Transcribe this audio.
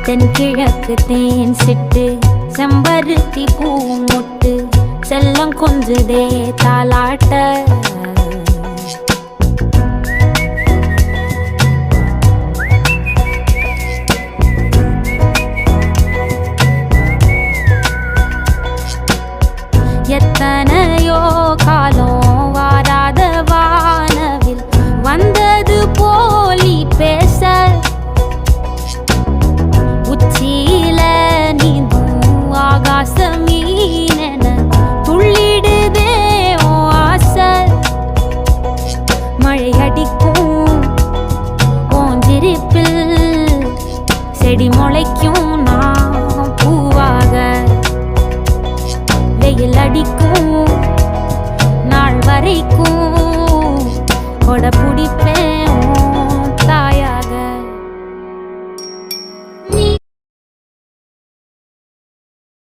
தென்கிழக்கு தேன் சிட்டு செம்பருத்தி பூ முட்டு செல்லம் கொஞ்சுதே தாலாட்ட எத்தனையோ காலம் வாராத வானவில் வந்தது போலி பேச உச்சியில நீந்தும் ஆகாச மீனென துள்ளிடுதே ஓ ஆசை மழை அடிக்கும் ஓஞ்சிருப்பில் செடி முளைக்கும் நான் பூவாக வெயில் அடிக்கும் நாள் வரைக்கும் கொடை பிடிப்பேன்